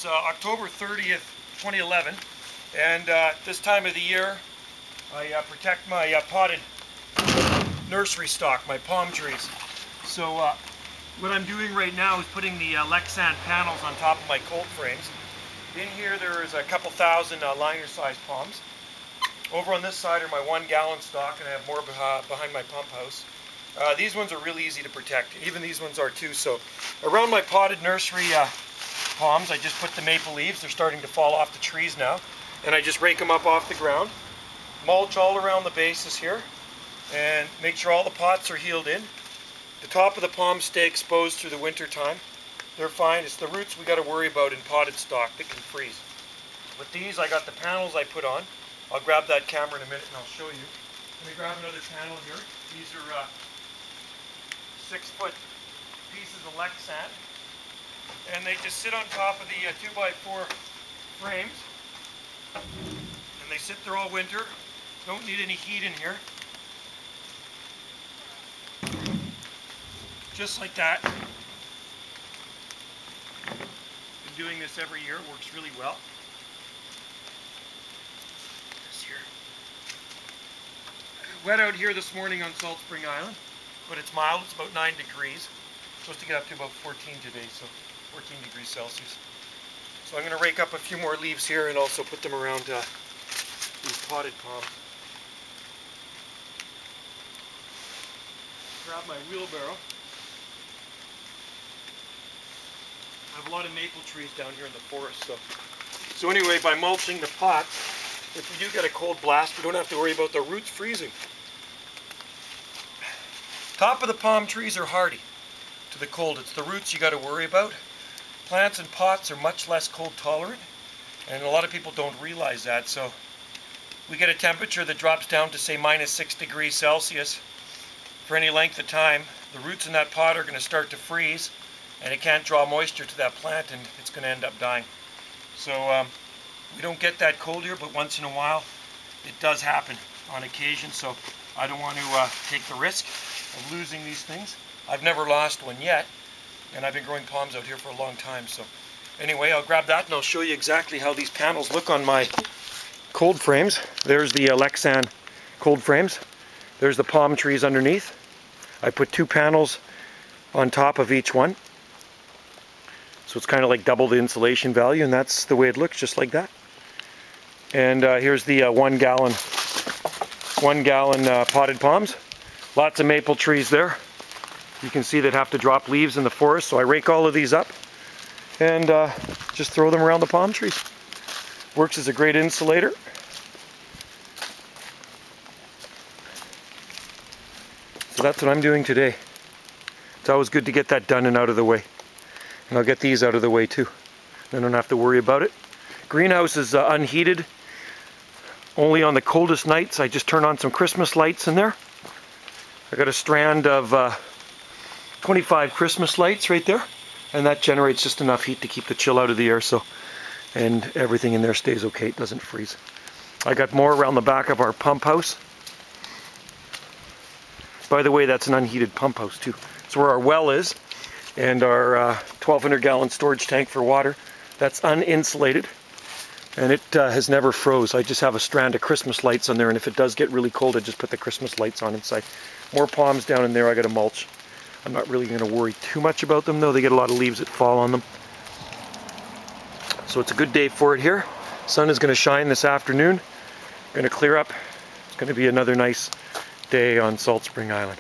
October 30th, 2011, and this time of the year I protect my potted nursery stock, my palm trees. So what I'm doing right now is putting the Lexan panels on top of my cold frames. In here there is a couple thousand liner sized palms. Over on this side are my 1 gallon stock, and I have more behind my pump house. These ones are really easy to protect. Even these ones are too. So around my potted nursery palms, I just put the maple leaves. They're starting to fall off the trees now. And I just rake them up off the ground. Mulch all around the bases here. And make sure all the pots are healed in. The top of the palms stay exposed through the winter time. They're fine. It's the roots we got to worry about in potted stock that can freeze. With these, I got the panels I put on. I'll grab that camera in a minute and I'll show you. Let me grab another panel here. These are 6-foot pieces of Lexan. And they just sit on top of the 2x4 frames. And they sit there all winter. Don't need any heat in here. Just like that. Been doing this every year. It works really well. Wet out here this morning on Salt Spring Island, but it's mild. It's about 9 degrees. Supposed to get up to about 14 today, so 14 degrees Celsius. So I'm going to rake up a few more leaves here and also put them around these potted palms. Grab my wheelbarrow. I have a lot of maple trees down here in the forest, so anyway, by mulching the pots, if we do get a cold blast, we don't have to worry about the roots freezing. Top of the palm trees are hardy to the cold. It's the roots you got to worry about. Plants and pots are much less cold tolerant, and a lot of people don't realize that. So we get a temperature that drops down to say -6 degrees Celsius for any length of time. The roots in that pot are going to start to freeze, and it can't draw moisture to that plant, and it's going to end up dying. So we don't get that cold here, but once in a while it does happen on occasion, so I don't want to take the risk of losing these things. I've never lost one yet, and I've been growing palms out here for a long time. So anyway, I'll grab that and I'll show you exactly how these panels look on my cold frames. There's the Lexan cold frames. There's the palm trees underneath. I put 2 panels on top of each one. So it's kind of like double the insulation value, and that's the way it looks, just like that. And here's the 1 gallon potted palms. Lots of maple trees there. You can see they'd have to drop leaves in the forest, so I rake all of these up and just throw them around the palm trees. Works as a great insulator. So that's what I'm doing today. It's always good to get that done and out of the way. And I'll get these out of the way too. I don't have to worry about it. Greenhouse is unheated. Only on the coldest nights I just turn on some Christmas lights in there. I got a strand of 25 Christmas lights right there, and that generates just enough heat to keep the chill out of the air, so, and everything in there stays okay, it doesn't freeze. I got more around the back of our pump house. By the way, that's an unheated pump house too. It's where our well is, and our 1,200 gallon storage tank for water. That's uninsulated, and it has never froze. I just have a strand of Christmas lights on there, and if it does get really cold, I just put the Christmas lights on inside. More palms down in there. I got to mulch. I'm not really going to worry too much about them though. They get a lot of leaves that fall on them. So it's a good day for it here. Sun is going to shine this afternoon. Going to clear up. It's going to be another nice day on Salt Spring Island.